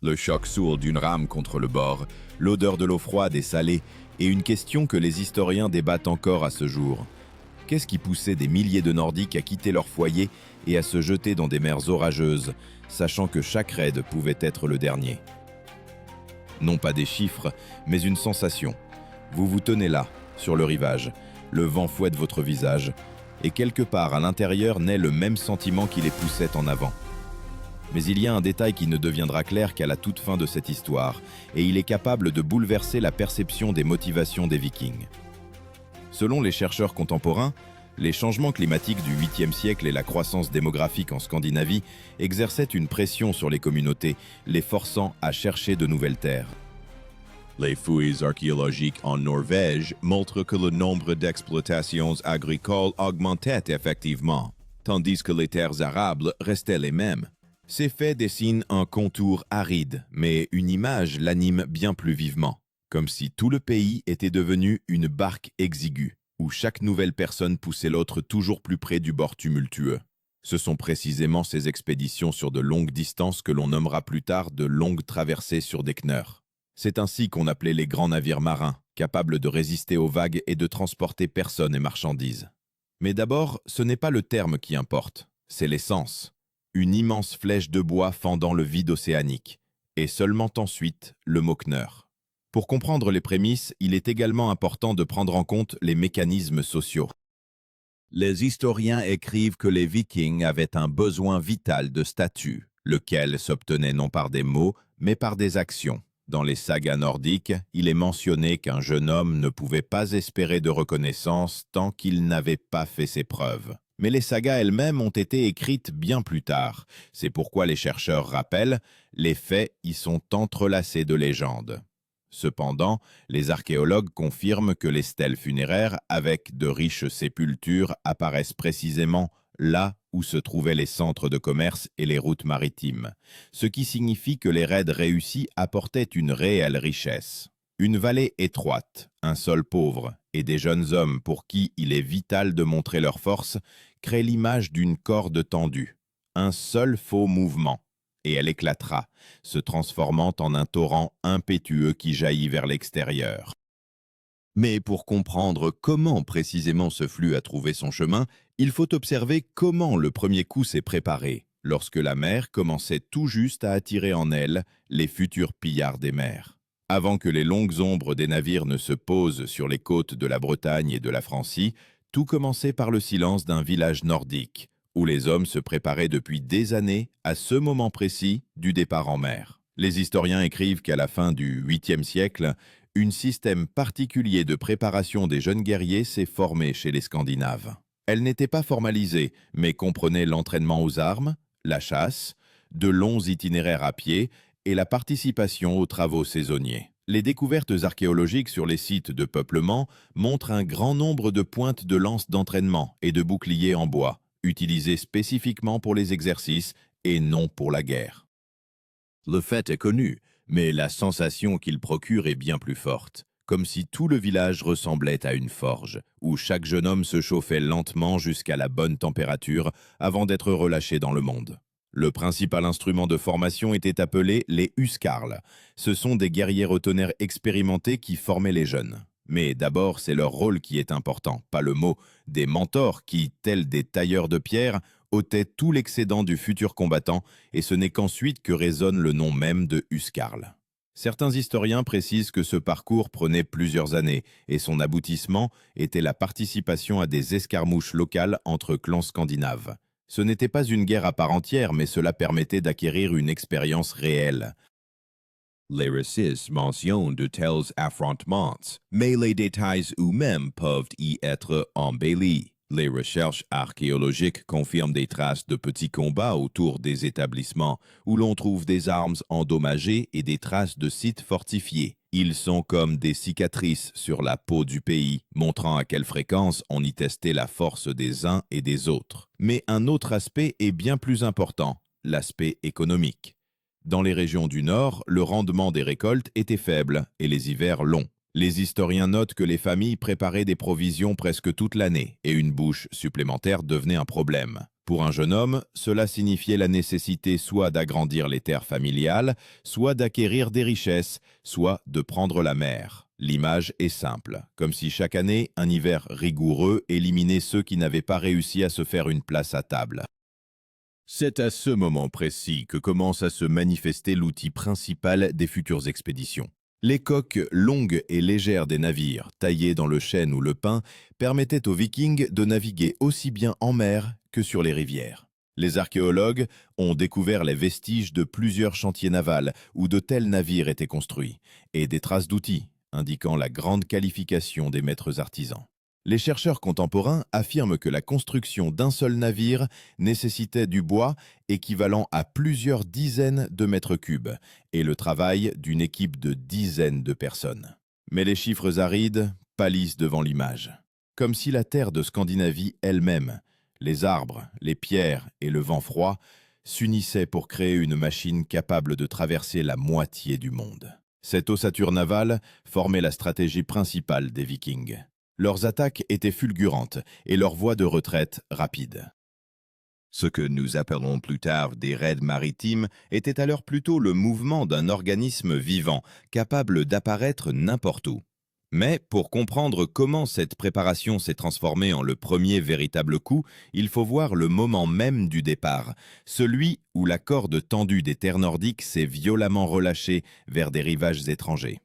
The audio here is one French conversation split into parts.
Le choc sourd d'une rame contre le bord, l'odeur de l'eau froide et salée, et une question que les historiens débattent encore à ce jour. Qu'est-ce qui poussait des milliers de Nordiques à quitter leur foyer et à se jeter dans des mers orageuses, sachant que chaque raid pouvait être le dernier? Non pas des chiffres, mais une sensation. Vous vous tenez là, sur le rivage, le vent fouette votre visage, et quelque part à l'intérieur naît le même sentiment qui les poussait en avant. Mais il y a un détail qui ne deviendra clair qu'à la toute fin de cette histoire, et il est capable de bouleverser la perception des motivations des Vikings. Selon les chercheurs contemporains, les changements climatiques du 8e siècle et la croissance démographique en Scandinavie exerçaient une pression sur les communautés, les forçant à chercher de nouvelles terres. Les fouilles archéologiques en Norvège montrent que le nombre d'exploitations agricoles augmentait effectivement, tandis que les terres arables restaient les mêmes. Ces faits dessinent un contour aride, mais une image l'anime bien plus vivement, comme si tout le pays était devenu une barque exiguë, où chaque nouvelle personne poussait l'autre toujours plus près du bord tumultueux. Ce sont précisément ces expéditions sur de longues distances que l'on nommera plus tard de longues traversées sur des kneurs. C'est ainsi qu'on appelait les grands navires marins, capables de résister aux vagues et de transporter personnes et marchandises. Mais d'abord, ce n'est pas le terme qui importe, c'est l'essence. Une immense flèche de bois fendant le vide océanique, et seulement ensuite le mot kneur. Pour comprendre les prémices, il est également important de prendre en compte les mécanismes sociaux. Les historiens écrivent que les Vikings avaient un besoin vital de statut, lequel s'obtenait non par des mots, mais par des actions. Dans les sagas nordiques, il est mentionné qu'un jeune homme ne pouvait pas espérer de reconnaissance tant qu'il n'avait pas fait ses preuves. Mais les sagas elles-mêmes ont été écrites bien plus tard. C'est pourquoi les chercheurs rappellent, les faits y sont entrelacés de légendes. Cependant, les archéologues confirment que les stèles funéraires, avec de riches sépultures, apparaissent précisément là où se trouvaient les centres de commerce et les routes maritimes, ce qui signifie que les raids réussis apportaient une réelle richesse. Une vallée étroite, un sol pauvre et des jeunes hommes pour qui il est vital de montrer leur force créent l'image d'une corde tendue. Un seul faux mouvement, et elle éclatera, se transformant en un torrent impétueux qui jaillit vers l'extérieur. Mais pour comprendre comment précisément ce flux a trouvé son chemin, il faut observer comment le premier coup s'est préparé, lorsque la mer commençait tout juste à attirer en elle les futurs pillards des mers. Avant que les longues ombres des navires ne se posent sur les côtes de la Bretagne et de la Francie, tout commençait par le silence d'un village nordique, où les hommes se préparaient depuis des années à ce moment précis du départ en mer. Les historiens écrivent qu'à la fin du 8e siècle, un système particulier de préparation des jeunes guerriers s'est formé chez les Scandinaves. Elle n'était pas formalisée, mais comprenait l'entraînement aux armes, la chasse, de longs itinéraires à pied et la participation aux travaux saisonniers. Les découvertes archéologiques sur les sites de peuplement montrent un grand nombre de pointes de lances d'entraînement et de boucliers en bois, utilisés spécifiquement pour les exercices et non pour la guerre. Le fait est connu, mais la sensation qu'il procure est bien plus forte, comme si tout le village ressemblait à une forge, où chaque jeune homme se chauffait lentement jusqu'à la bonne température avant d'être relâché dans le monde. Le principal instrument de formation était appelé les huskarls. Ce sont des guerriers rotonnaires expérimentés qui formaient les jeunes. Mais d'abord, c'est leur rôle qui est important, pas le mot. Des mentors qui, tels des tailleurs de pierre, ôtaient tout l'excédent du futur combattant, et ce n'est qu'ensuite que résonne le nom même de huskarl. Certains historiens précisent que ce parcours prenait plusieurs années, et son aboutissement était la participation à des escarmouches locales entre clans scandinaves. Ce n'était pas une guerre à part entière, mais cela permettait d'acquérir une expérience réelle. Les récits mentionnent de tels affrontements, mais les détails eux-mêmes peuvent y être embellis. Les recherches archéologiques confirment des traces de petits combats autour des établissements, où l'on trouve des armes endommagées et des traces de sites fortifiés. Ils sont comme des cicatrices sur la peau du pays, montrant à quelle fréquence on y testait la force des uns et des autres. Mais un autre aspect est bien plus important, l'aspect économique. Dans les régions du Nord, le rendement des récoltes était faible et les hivers longs. Les historiens notent que les familles préparaient des provisions presque toute l'année et une bouche supplémentaire devenait un problème. Pour un jeune homme, cela signifiait la nécessité soit d'agrandir les terres familiales, soit d'acquérir des richesses, soit de prendre la mer. L'image est simple, comme si chaque année, un hiver rigoureux éliminait ceux qui n'avaient pas réussi à se faire une place à table. C'est à ce moment précis que commence à se manifester l'outil principal des futures expéditions. Les coques longues et légères des navires, taillés dans le chêne ou le pin, permettaient aux Vikings de naviguer aussi bien en mer que sur les rivières. Les archéologues ont découvert les vestiges de plusieurs chantiers navals où de tels navires étaient construits, et des traces d'outils, indiquant la grande qualification des maîtres artisans. Les chercheurs contemporains affirment que la construction d'un seul navire nécessitait du bois équivalent à plusieurs dizaines de mètres cubes et le travail d'une équipe de dizaines de personnes. Mais les chiffres arides pâlissent devant l'image. Comme si la terre de Scandinavie elle-même, les arbres, les pierres et le vent froid s'unissaient pour créer une machine capable de traverser la moitié du monde. Cette ossature navale formait la stratégie principale des Vikings. Leurs attaques étaient fulgurantes et leurs voies de retraite rapides. Ce que nous appellerons plus tard des raids maritimes était alors plutôt le mouvement d'un organisme vivant, capable d'apparaître n'importe où. Mais pour comprendre comment cette préparation s'est transformée en le premier véritable coup, il faut voir le moment même du départ, celui où la corde tendue des terres nordiques s'est violemment relâchée vers des rivages étrangers.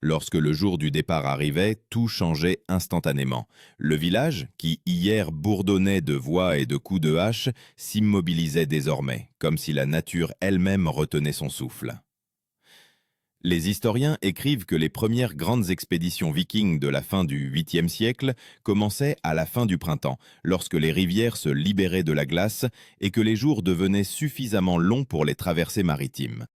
Lorsque le jour du départ arrivait, tout changeait instantanément. Le village, qui hier bourdonnait de voix et de coups de hache, s'immobilisait désormais, comme si la nature elle-même retenait son souffle. Les historiens écrivent que les premières grandes expéditions vikings de la fin du 8e siècle commençaient à la fin du printemps, lorsque les rivières se libéraient de la glace et que les jours devenaient suffisamment longs pour les traversées maritimes.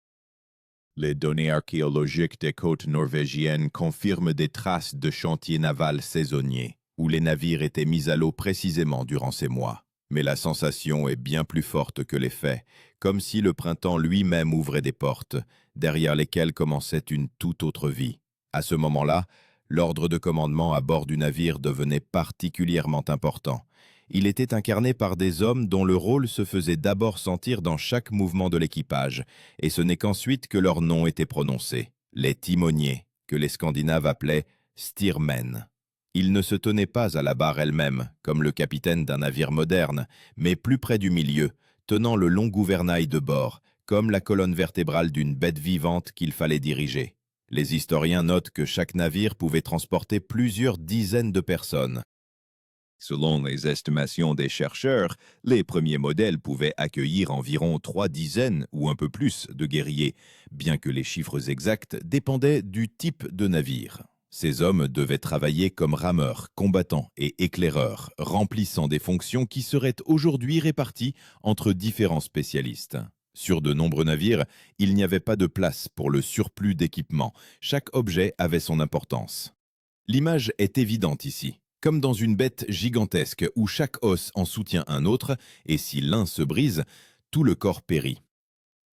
Les données archéologiques des côtes norvégiennes confirment des traces de chantiers navals saisonniers, où les navires étaient mis à l'eau précisément durant ces mois. Mais la sensation est bien plus forte que les faits, comme si le printemps lui-même ouvrait des portes, derrière lesquelles commençait une toute autre vie. À ce moment-là, l'ordre de commandement à bord du navire devenait particulièrement important. Il était incarné par des hommes dont le rôle se faisait d'abord sentir dans chaque mouvement de l'équipage, et ce n'est qu'ensuite que leur nom était prononcé, les timoniers, que les Scandinaves appelaient steermen. Ils ne se tenaient pas à la barre elle-même, comme le capitaine d'un navire moderne, mais plus près du milieu, tenant le long gouvernail de bord, comme la colonne vertébrale d'une bête vivante qu'il fallait diriger. Les historiens notent que chaque navire pouvait transporter plusieurs dizaines de personnes. Selon les estimations des chercheurs, les premiers modèles pouvaient accueillir environ 3 dizaines ou un peu plus de guerriers, bien que les chiffres exacts dépendaient du type de navire. Ces hommes devaient travailler comme rameurs, combattants et éclaireurs, remplissant des fonctions qui seraient aujourd'hui réparties entre différents spécialistes. Sur de nombreux navires, il n'y avait pas de place pour le surplus d'équipement. Chaque objet avait son importance. L'image est évidente ici. Comme dans une bête gigantesque où chaque os en soutient un autre, et si l'un se brise, tout le corps périt.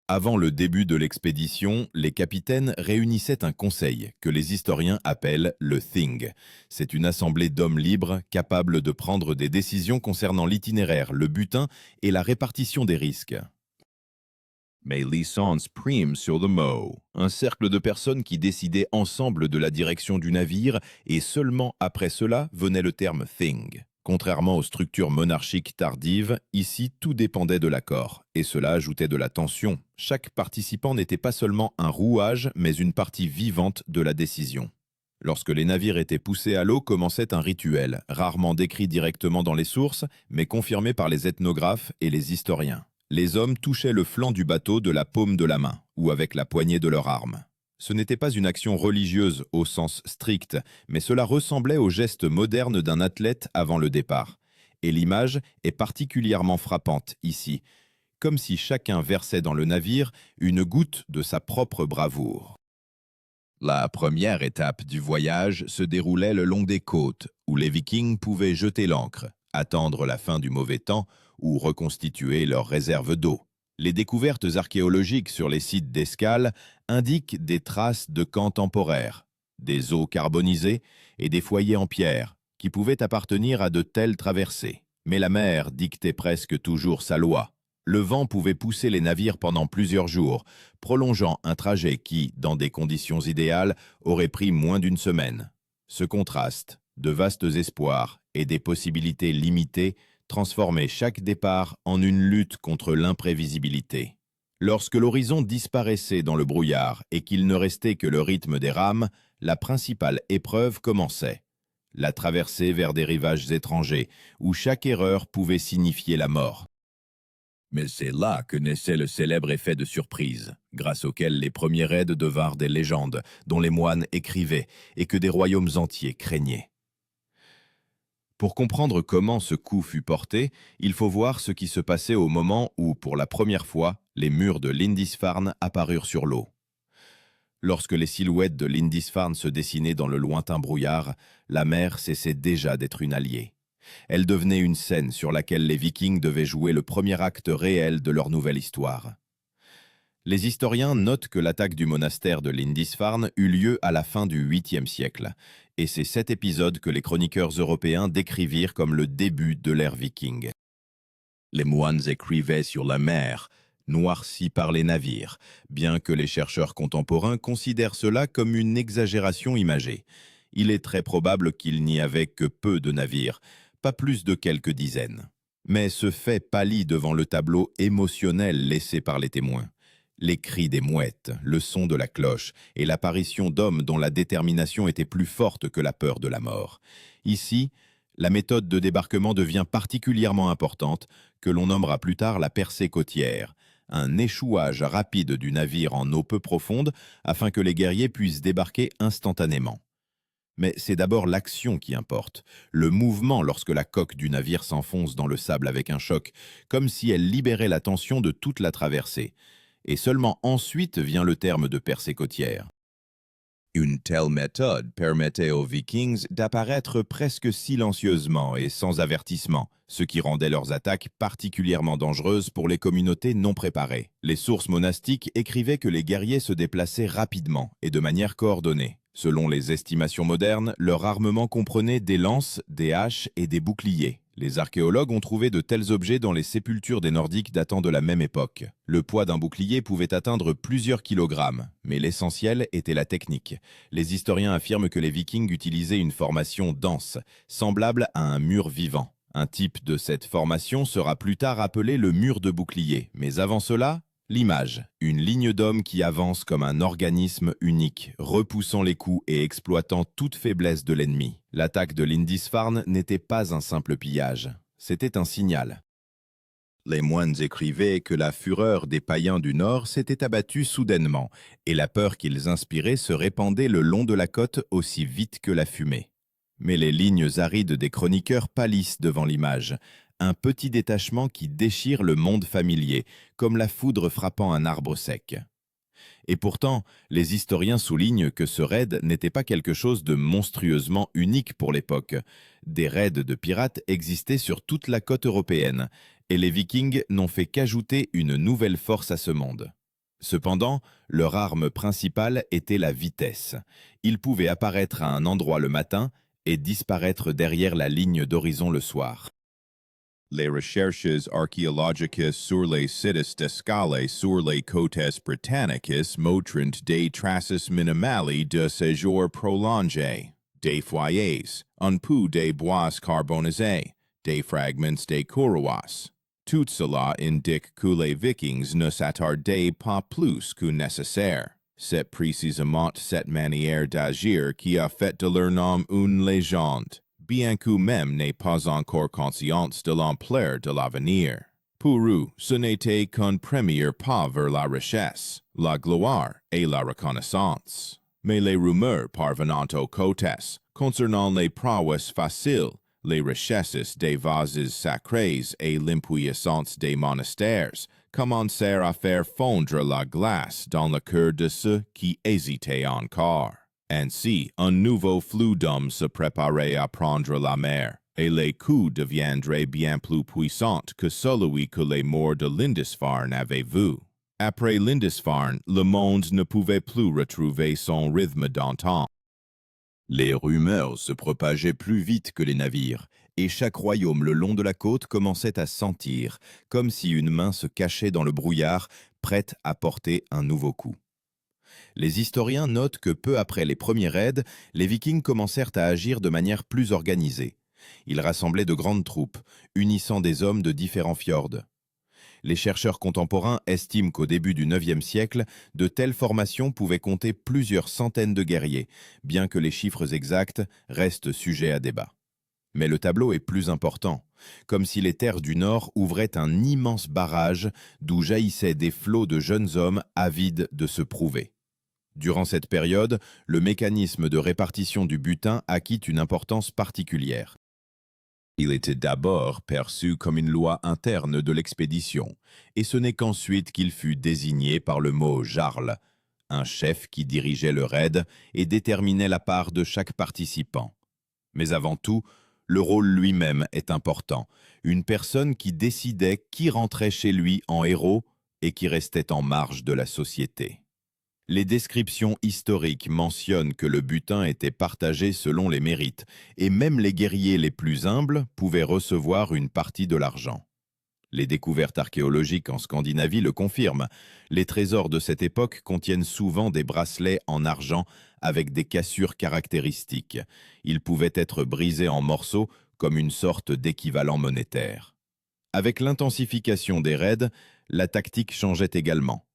Avant le début de l'expédition, les capitaines réunissaient un conseil que les historiens appellent le Thing. C'est une assemblée d'hommes libres capables de prendre des décisions concernant l'itinéraire, le butin et la répartition des risques. Mais l'essence prime sur le mot. Un cercle de personnes qui décidaient ensemble de la direction du navire et seulement après cela venait le terme thing. Contrairement aux structures monarchiques tardives, ici tout dépendait de l'accord et cela ajoutait de la tension. Chaque participant n'était pas seulement un rouage mais une partie vivante de la décision. Lorsque les navires étaient poussés à l'eau, commençait un rituel, rarement décrit directement dans les sources, mais confirmé par les ethnographes et les historiens. Les hommes touchaient le flanc du bateau de la paume de la main, ou avec la poignée de leur arme. Ce n'était pas une action religieuse au sens strict, mais cela ressemblait au geste moderne d'un athlète avant le départ. Et l'image est particulièrement frappante ici, comme si chacun versait dans le navire une goutte de sa propre bravoure. La première étape du voyage se déroulait le long des côtes, où les Vikings pouvaient jeter l'ancre, attendre la fin du mauvais temps ou reconstituer leurs réserves d'eau. Les découvertes archéologiques sur les sites d'escale indiquent des traces de camps temporaires, des eaux carbonisées et des foyers en pierre qui pouvaient appartenir à de telles traversées. Mais la mer dictait presque toujours sa loi. Le vent pouvait pousser les navires pendant plusieurs jours, prolongeant un trajet qui, dans des conditions idéales, aurait pris moins d'une semaine. Ce contraste, de vastes espoirs et des possibilités limitées, transformait chaque départ en une lutte contre l'imprévisibilité. Lorsque l'horizon disparaissait dans le brouillard et qu'il ne restait que le rythme des rames, la principale épreuve commençait. La traversée vers des rivages étrangers, où chaque erreur pouvait signifier la mort. Mais c'est là que naissait le célèbre effet de surprise, grâce auquel les premiers raids devinrent des légendes, dont les moines écrivaient et que des royaumes entiers craignaient. Pour comprendre comment ce coup fut porté, il faut voir ce qui se passait au moment où, pour la première fois, les murs de Lindisfarne apparurent sur l'eau. Lorsque les silhouettes de Lindisfarne se dessinaient dans le lointain brouillard, la mer cessait déjà d'être une alliée. Elle devenait une scène sur laquelle les Vikings devaient jouer le premier acte réel de leur nouvelle histoire. Les historiens notent que l'attaque du monastère de Lindisfarne eut lieu à la fin du 8e siècle, et c'est cet épisode que les chroniqueurs européens décrivirent comme le début de l'ère viking. Les moines écrivaient sur la mer, noircie par les navires, bien que les chercheurs contemporains considèrent cela comme une exagération imagée. Il est très probable qu'il n'y avait que peu de navires, pas plus de quelques dizaines. Mais ce fait pâlit devant le tableau émotionnel laissé par les témoins. Les cris des mouettes, le son de la cloche et l'apparition d'hommes dont la détermination était plus forte que la peur de la mort. Ici, la méthode de débarquement devient particulièrement importante, que l'on nommera plus tard la percée côtière, un échouage rapide du navire en eau peu profonde afin que les guerriers puissent débarquer instantanément. Mais c'est d'abord l'action qui importe, le mouvement lorsque la coque du navire s'enfonce dans le sable avec un choc, comme si elle libérait la tension de toute la traversée. Et seulement ensuite vient le terme de percée côtière. Une telle méthode permettait aux Vikings d'apparaître presque silencieusement et sans avertissement, ce qui rendait leurs attaques particulièrement dangereuses pour les communautés non préparées. Les sources monastiques écrivaient que les guerriers se déplaçaient rapidement et de manière coordonnée. Selon les estimations modernes, leur armement comprenait des lances, des haches et des boucliers. Les archéologues ont trouvé de tels objets dans les sépultures des Nordiques datant de la même époque. Le poids d'un bouclier pouvait atteindre plusieurs kilogrammes, mais l'essentiel était la technique. Les historiens affirment que les Vikings utilisaient une formation dense, semblable à un mur vivant. Un type de cette formation sera plus tard appelé le mur de bouclier, mais avant cela, l'image, une ligne d'hommes qui avance comme un organisme unique, repoussant les coups et exploitant toute faiblesse de l'ennemi. L'attaque de Lindisfarne n'était pas un simple pillage, c'était un signal. Les moines écrivaient que la fureur des païens du Nord s'était abattue soudainement, et la peur qu'ils inspiraient se répandait le long de la côte aussi vite que la fumée. Mais les lignes arides des chroniqueurs pâlissent devant l'image, un petit détachement qui déchire le monde familier, comme la foudre frappant un arbre sec. Et pourtant, les historiens soulignent que ce raid n'était pas quelque chose de monstrueusement unique pour l'époque. Des raids de pirates existaient sur toute la côte européenne, et les Vikings n'ont fait qu'ajouter une nouvelle force à ce monde. Cependant, leur arme principale était la vitesse. Ils pouvaient apparaître à un endroit le matin et disparaître derrière la ligne d'horizon le soir. Les recherches archéologiques sur les sites d'escale sur les côtes britanniques montrent des traces minimales de séjours prolongés, des foyers, un peu de bois carbonisés, des fragments de courroies. Tout cela indique que les Vikings ne s'attardaient pas plus que nécessaire. C'est précisément cette manière d'agir qui a fait de leur nom une légende, bien qu'eux-mêmes n'aient pas encore conscience de l'ampleur de l'avenir. Pour eux, ce n'était qu'un premier pas vers la richesse, la gloire et la reconnaissance. Mais les rumeurs parvenant aux côtes concernant les prouesses faciles, les richesses des vases sacrés et l'impuissance des monastères commencèrent à faire fondre la glace dans le cœur de ceux qui hésitaient encore. Ainsi, un nouveau flux d'hommes se préparait à prendre la mer, et les coups deviendraient bien plus puissants que celui que les morts de Lindisfarne avaient vu. Après Lindisfarne, le monde ne pouvait plus retrouver son rythme d'antan. Les rumeurs se propageaient plus vite que les navires, et chaque royaume le long de la côte commençait à sentir, comme si une main se cachait dans le brouillard, prête à porter un nouveau coup. Les historiens notent que peu après les premiers raids, les Vikings commencèrent à agir de manière plus organisée. Ils rassemblaient de grandes troupes, unissant des hommes de différents fjords. Les chercheurs contemporains estiment qu'au début du IXe siècle, de telles formations pouvaient compter plusieurs centaines de guerriers, bien que les chiffres exacts restent sujets à débat. Mais le tableau est plus important, comme si les terres du Nord ouvraient un immense barrage d'où jaillissaient des flots de jeunes hommes avides de se prouver. Durant cette période, le mécanisme de répartition du butin acquit une importance particulière. Il était d'abord perçu comme une loi interne de l'expédition, et ce n'est qu'ensuite qu'il fut désigné par le mot jarl, un chef qui dirigeait le raid et déterminait la part de chaque participant. Mais avant tout, le rôle lui-même est important, une personne qui décidait qui rentrait chez lui en héros et qui restait en marge de la société. Les descriptions historiques mentionnent que le butin était partagé selon les mérites, et même les guerriers les plus humbles pouvaient recevoir une partie de l'argent. Les découvertes archéologiques en Scandinavie le confirment. Les trésors de cette époque contiennent souvent des bracelets en argent avec des cassures caractéristiques. Ils pouvaient être brisés en morceaux comme une sorte d'équivalent monétaire. Avec l'intensification des raids, la tactique changeait également.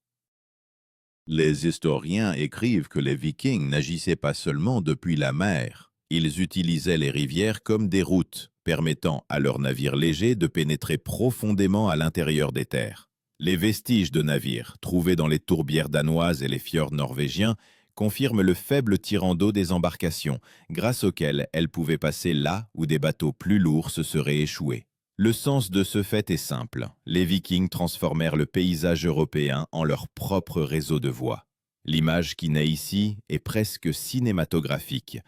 Les historiens écrivent que les Vikings n'agissaient pas seulement depuis la mer. Ils utilisaient les rivières comme des routes, permettant à leurs navires légers de pénétrer profondément à l'intérieur des terres. Les vestiges de navires, trouvés dans les tourbières danoises et les fjords norvégiens, confirment le faible tirant d'eau des embarcations, grâce auquel elles pouvaient passer là où des bateaux plus lourds se seraient échoués. Le sens de ce fait est simple. Les Vikings transformèrent le paysage européen en leur propre réseau de voies. L'image qui naît ici est presque cinématographique,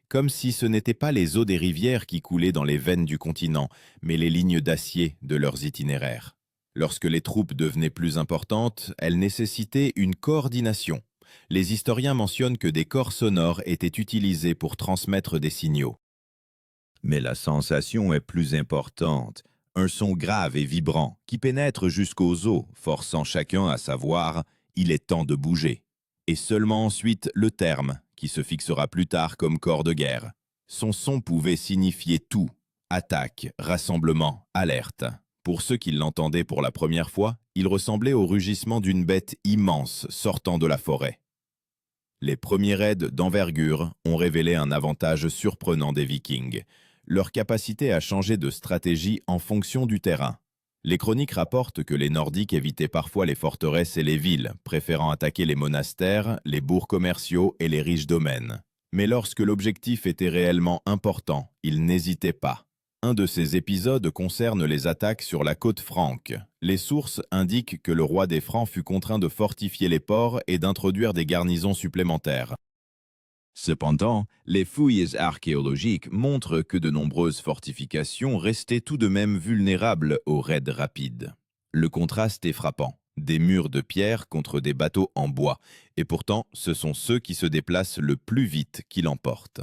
comme si ce n'étaient pas les eaux des rivières qui coulaient dans les veines du continent, mais les lignes d'acier de leurs itinéraires. Lorsque les troupes devenaient plus importantes, elles nécessitaient une coordination. Les historiens mentionnent que des corps sonores étaient utilisés pour transmettre des signaux. Mais la sensation est plus importante. Un son grave et vibrant qui pénètre jusqu'aux os, forçant chacun à savoir « il est temps de bouger ». Et seulement ensuite le terme, qui se fixera plus tard comme corps de guerre. Son son pouvait signifier tout, attaque, rassemblement, alerte. Pour ceux qui l'entendaient pour la première fois, il ressemblait au rugissement d'une bête immense sortant de la forêt. Les premiers raids d'envergure ont révélé un avantage surprenant des Vikings, leur capacité à changer de stratégie en fonction du terrain. Les chroniques rapportent que les Nordiques évitaient parfois les forteresses et les villes, préférant attaquer les monastères, les bourgs commerciaux et les riches domaines. Mais lorsque l'objectif était réellement important, ils n'hésitaient pas. Un de ces épisodes concerne les attaques sur la côte franque. Les sources indiquent que le roi des Francs fut contraint de fortifier les ports et d'introduire des garnisons supplémentaires. Cependant, les fouilles archéologiques montrent que de nombreuses fortifications restaient tout de même vulnérables aux raids rapides. Le contraste est frappant. Des murs de pierre contre des bateaux en bois, et pourtant ce sont ceux qui se déplacent le plus vite qui l'emportent.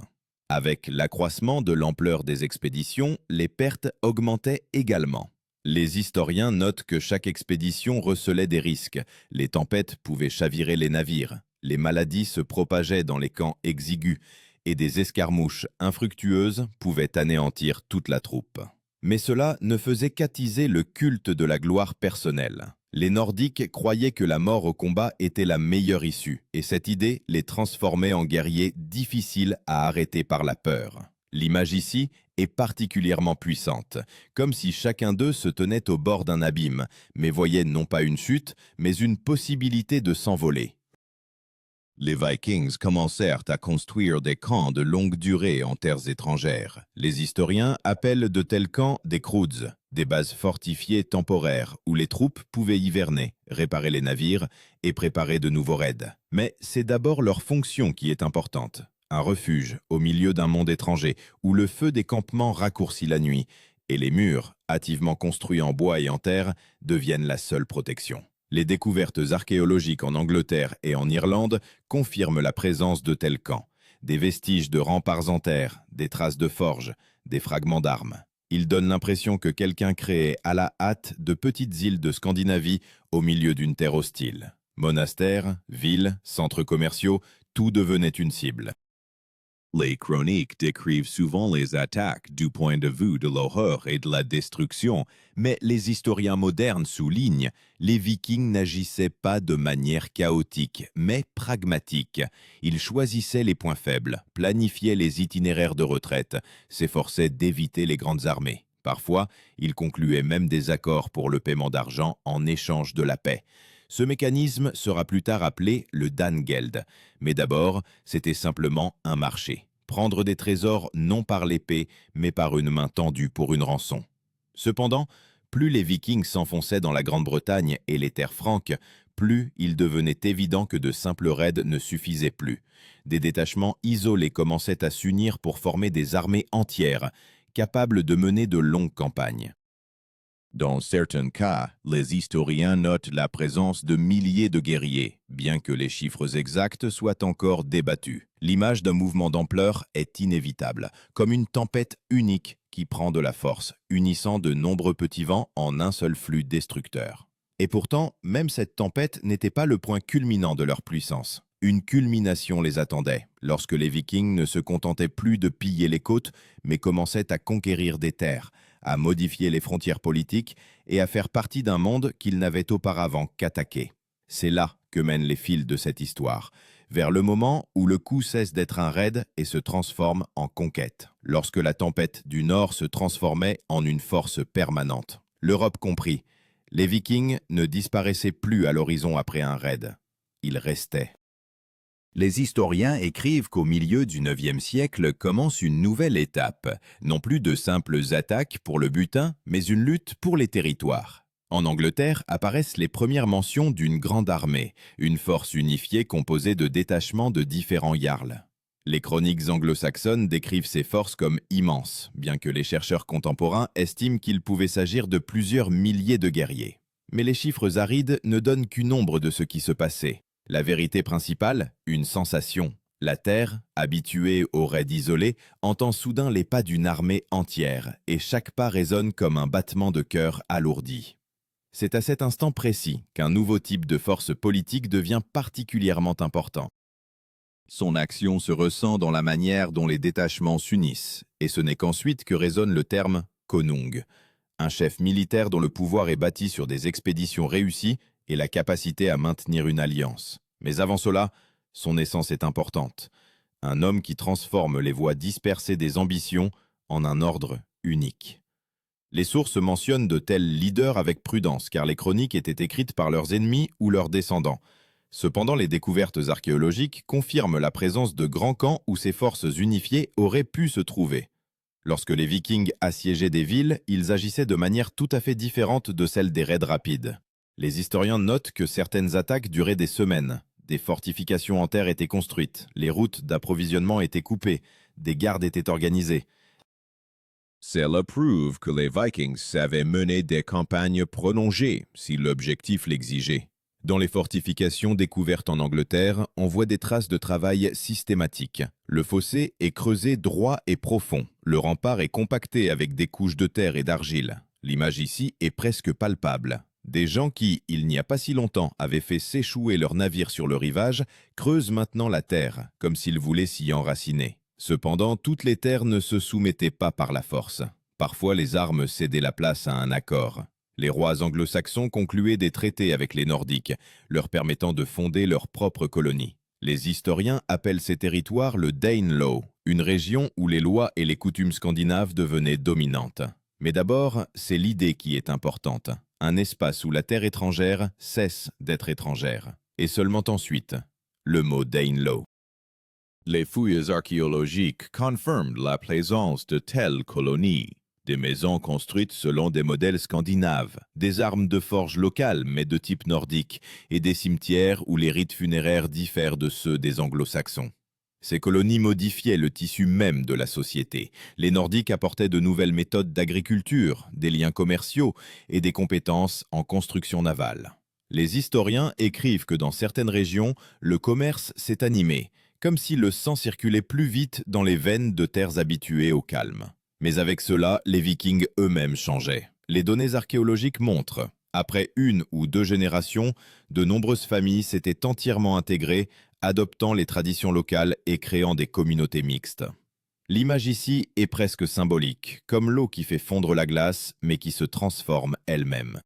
Avec l'accroissement de l'ampleur des expéditions, les pertes augmentaient également. Les historiens notent que chaque expédition recelait des risques. Les tempêtes pouvaient chavirer les navires, les maladies se propageaient dans les camps exigus, et des escarmouches infructueuses pouvaient anéantir toute la troupe. Mais cela ne faisait qu'attiser le culte de la gloire personnelle. Les Nordiques croyaient que la mort au combat était la meilleure issue, et cette idée les transformait en guerriers difficiles à arrêter par la peur. L'image ici est particulièrement puissante, comme si chacun d'eux se tenait au bord d'un abîme, mais voyait non pas une chute, mais une possibilité de s'envoler. Les Vikings commencèrent à construire des camps de longue durée en terres étrangères. Les historiens appellent de tels camps des kroods, des bases fortifiées temporaires où les troupes pouvaient hiverner, réparer les navires et préparer de nouveaux raids. Mais c'est d'abord leur fonction qui est importante. Un refuge au milieu d'un monde étranger où le feu des campements raccourcit la nuit et les murs, hâtivement construits en bois et en terre, deviennent la seule protection. Les découvertes archéologiques en Angleterre et en Irlande confirment la présence de tels camps. Des vestiges de remparts en terre, des traces de forges, des fragments d'armes. Il donne l'impression que quelqu'un créait à la hâte de petites îles de Scandinavie au milieu d'une terre hostile. Monastères, villes, centres commerciaux, tout devenait une cible. Les chroniques décrivent souvent les attaques du point de vue de l'horreur et de la destruction, Mais les historiens modernes soulignent, les Vikings n'agissaient pas de manière chaotique, mais pragmatique. Ils choisissaient les points faibles, planifiaient les itinéraires de retraite, s'efforçaient d'éviter les grandes armées. Parfois, ils concluaient même des accords pour le paiement d'argent en échange de la paix. Ce mécanisme sera plus tard appelé le Dangeld. Mais d'abord, c'était simplement un marché. Prendre des trésors non par l'épée, mais par une main tendue pour une rançon. Cependant, plus les Vikings s'enfonçaient dans la Grande-Bretagne et les terres franques, plus il devenait évident que de simples raids ne suffisaient plus. Des détachements isolés commençaient à s'unir pour former des armées entières, capables de mener de longues campagnes. Dans certains cas, les historiens notent la présence de milliers de guerriers, bien que les chiffres exacts soient encore débattus. L'image d'un mouvement d'ampleur est inévitable, comme une tempête unique qui prend de la force, unissant de nombreux petits vents en un seul flux destructeur. Et pourtant, même cette tempête n'était pas le point culminant de leur puissance. Une culmination les attendait, lorsque les Vikings ne se contentaient plus de piller les côtes, mais commençaient à conquérir des terres, à modifier les frontières politiques et à faire partie d'un monde qu'ils n'avaient auparavant qu'attaqué. C'est là que mènent les fils de cette histoire, vers le moment où le coup cesse d'être un raid et se transforme en conquête, lorsque la tempête du Nord se transformait en une force permanente. L'Europe comprit, les Vikings ne disparaissaient plus à l'horizon après un raid. Ils restaient. Les historiens écrivent qu'au milieu du IXe siècle commence une nouvelle étape, non plus de simples attaques pour le butin, mais une lutte pour les territoires. En Angleterre apparaissent les premières mentions d'une grande armée, une force unifiée composée de détachements de différents jarls. Les chroniques anglo-saxonnes décrivent ces forces comme immenses, bien que les chercheurs contemporains estiment qu'il pouvait s'agir de plusieurs milliers de guerriers. Mais les chiffres arides ne donnent qu'une ombre de ce qui se passait. La vérité principale, une sensation. La Terre, habituée aux raids isolés, entend soudain les pas d'une armée entière, et chaque pas résonne comme un battement de cœur alourdi. C'est à cet instant précis qu'un nouveau type de force politique devient particulièrement important. Son action se ressent dans la manière dont les détachements s'unissent, et ce n'est qu'ensuite que résonne le terme « konung », un chef militaire dont le pouvoir est bâti sur des expéditions réussies et la capacité à maintenir une alliance. Mais avant cela, son essence est importante. Un homme qui transforme les voies dispersées des ambitions en un ordre unique. Les sources mentionnent de tels leaders avec prudence, car les chroniques étaient écrites par leurs ennemis ou leurs descendants. Cependant, les découvertes archéologiques confirment la présence de grands camps où ces forces unifiées auraient pu se trouver. Lorsque les Vikings assiégeaient des villes, ils agissaient de manière tout à fait différente de celle des raids rapides. Les historiens notent que certaines attaques duraient des semaines. Des fortifications en terre étaient construites, les routes d'approvisionnement étaient coupées, des gardes étaient organisés. Cela prouve que les Vikings savaient mener des campagnes prolongées si l'objectif l'exigeait. Dans les fortifications découvertes en Angleterre, on voit des traces de travail systématique. Le fossé est creusé droit et profond. Le rempart est compacté avec des couches de terre et d'argile. L'image ici est presque palpable. Des gens qui, il n'y a pas si longtemps, avaient fait s'échouer leur navire sur le rivage, creusent maintenant la terre, comme s'ils voulaient s'y enraciner. Cependant, toutes les terres ne se soumettaient pas par la force. Parfois, les armes cédaient la place à un accord. Les rois anglo-saxons concluaient des traités avec les Nordiques, leur permettant de fonder leur propre colonie. Les historiens appellent ces territoires le Danelaw, une région où les lois et les coutumes scandinaves devenaient dominantes. Mais d'abord, c'est l'idée qui est importante. Un espace où la terre étrangère cesse d'être étrangère. Et seulement ensuite, le mot Danelaw. Les fouilles archéologiques confirment la présence de telles colonies. Des maisons construites selon des modèles scandinaves, des armes de forge locales mais de type nordique, et des cimetières où les rites funéraires diffèrent de ceux des anglo-saxons. Ces colonies modifiaient le tissu même de la société. Les Nordiques apportaient de nouvelles méthodes d'agriculture, des liens commerciaux et des compétences en construction navale. Les historiens écrivent que dans certaines régions, le commerce s'est animé, comme si le sang circulait plus vite dans les veines de terres habituées au calme. Mais avec cela, les Vikings eux-mêmes changeaient. Les données archéologiques montrent, après une ou deux générations, de nombreuses familles s'étaient entièrement intégrées, adoptant les traditions locales et créant des communautés mixtes. L'image ici est presque symbolique, comme l'eau qui fait fondre la glace, mais qui se transforme elle-même.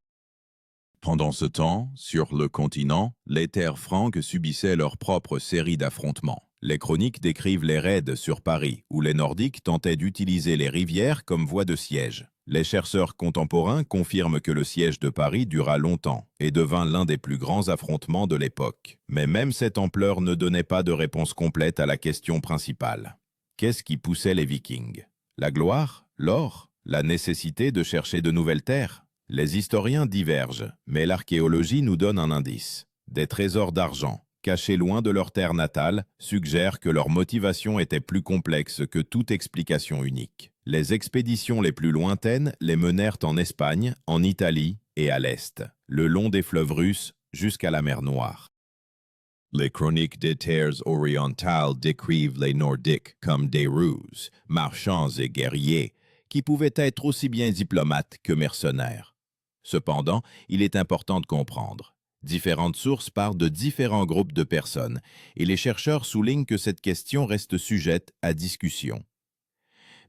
Pendant ce temps, sur le continent, les terres franques subissaient leur propre série d'affrontements. Les chroniques décrivent les raids sur Paris, où les Nordiques tentaient d'utiliser les rivières comme voie de siège. Les chercheurs contemporains confirment que le siège de Paris dura longtemps et devint l'un des plus grands affrontements de l'époque. Mais même cette ampleur ne donnait pas de réponse complète à la question principale. Qu'est-ce qui poussait les Vikings? La gloire? L'or? La nécessité de chercher de nouvelles terres? Les historiens divergent, mais l'archéologie nous donne un indice. Des trésors d'argent, cachés loin de leur terre natale, suggèrent que leur motivation était plus complexe que toute explication unique. Les expéditions les plus lointaines les menèrent en Espagne, en Italie et à l'Est, le long des fleuves russes jusqu'à la mer Noire. Les chroniques des terres orientales décrivent les Nordiques comme des ruses, marchands et guerriers, qui pouvaient être aussi bien diplomates que mercenaires. Cependant, il est important de comprendre. Différentes sources parlent de différents groupes de personnes, et les chercheurs soulignent que cette question reste sujette à discussion.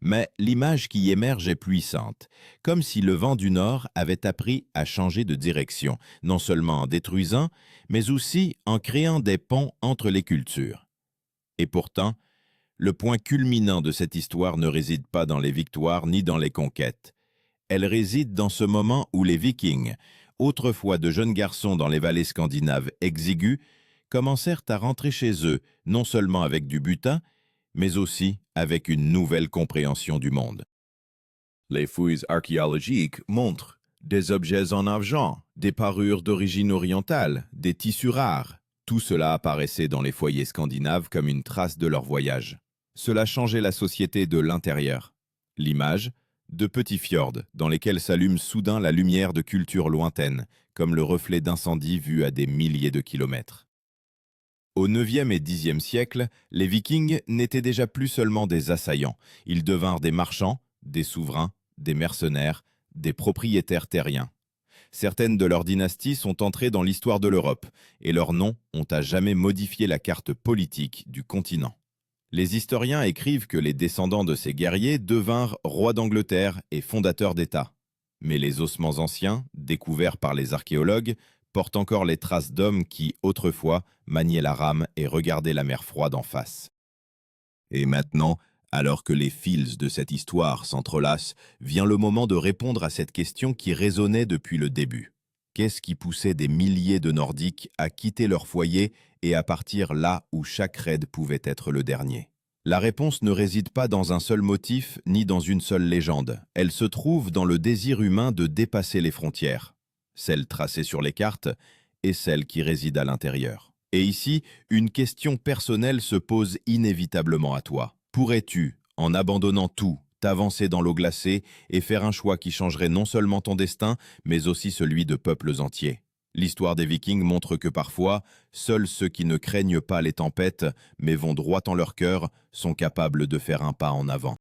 Mais l'image qui émerge est puissante, comme si le vent du Nord avait appris à changer de direction, non seulement en détruisant, mais aussi en créant des ponts entre les cultures. Et pourtant, le point culminant de cette histoire ne réside pas dans les victoires ni dans les conquêtes. Elle réside dans ce moment où les Vikings, autrefois de jeunes garçons dans les vallées scandinaves exiguës, commencèrent à rentrer chez eux, non seulement avec du butin, mais aussi avec une nouvelle compréhension du monde. Les fouilles archéologiques montrent des objets en argent, des parures d'origine orientale, des tissus rares. Tout cela apparaissait dans les foyers scandinaves comme une trace de leur voyage. Cela changeait la société de l'intérieur. L'image de petits fjords dans lesquels s'allume soudain la lumière de cultures lointaines, comme le reflet d'incendies vus à des milliers de kilomètres. Au IXe et Xe siècle, les Vikings n'étaient déjà plus seulement des assaillants. Ils devinrent des marchands, des souverains, des mercenaires, des propriétaires terriens. Certaines de leurs dynasties sont entrées dans l'histoire de l'Europe, et leurs noms ont à jamais modifié la carte politique du continent. Les historiens écrivent que les descendants de ces guerriers devinrent rois d'Angleterre et fondateurs d'États. Mais les ossements anciens, découverts par les archéologues, portent encore les traces d'hommes qui, autrefois, maniaient la rame et regardaient la mer froide en face. Et maintenant, alors que les fils de cette histoire s'entrelacent, vient le moment de répondre à cette question qui résonnait depuis le début. Qu'est-ce qui poussait des milliers de Nordiques à quitter leur foyer et à partir là où chaque raid pouvait être le dernier? La réponse ne réside pas dans un seul motif ni dans une seule légende. Elle se trouve dans le désir humain de dépasser les frontières, celle tracée sur les cartes et celle qui réside à l'intérieur. Et ici, une question personnelle se pose inévitablement à toi. Pourrais-tu, en abandonnant tout, t'avancer dans l'eau glacée et faire un choix qui changerait non seulement ton destin, mais aussi celui de peuples entiers? L'histoire des Vikings montre que parfois, seuls ceux qui ne craignent pas les tempêtes, mais vont droit en leur cœur, sont capables de faire un pas en avant.